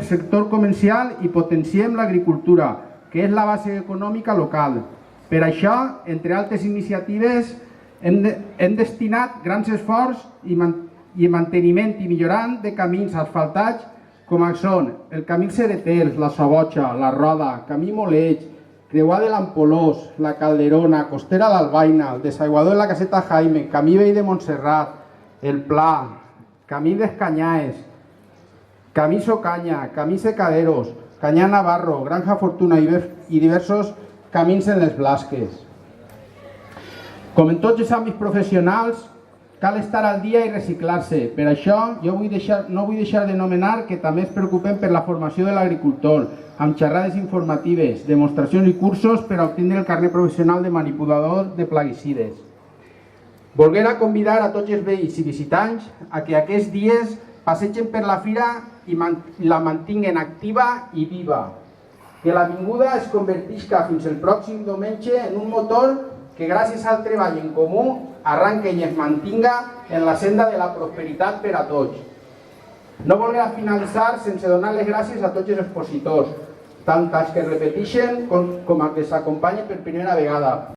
sector comercial i potenciem l'agricultura, que és la base econòmica local. Per això, entre altres iniciatives, hem destinat grans esforços i manteniment i millorant de camins asfaltats com són el camí Ceretels, la Sabotxa, la Roda, camí Moleig, creuar de l'Ampolós, la Calderona, Costera d'Albaina, el desaiguador de la Caseta Jaime, camí Vell de Montserrat, el Pla, camí d'Escanyaes, camí Socanya, camí Secaderos, Canyà Navarro, Granja Fortuna i diversos camins en les Blasques. Com en tots els àmbits professionals, cal estar al dia i reciclar-se. Per això, jo no vull deixar d'anomenar que també ens preocupem per la formació de l'agricultor, amb xerrades informatives, demostracions i cursos per a obtenir el carnet professional de manipulador de plaguicides. Volguera convidar a tots els veïns i visitants a que aquests dies passegen per la fira i la mantinguen activa i viva. Que l'avinguda es convertisca fins el pròxim diumenge en un motor que gràcies al treball en comú arranca i es mantinga en la senda de la prosperitat per a tots. No volguera finalitzar sense donar les gràcies a tots els expositors, tant als que repeteixen com als que s'acompanyen per primera vegada.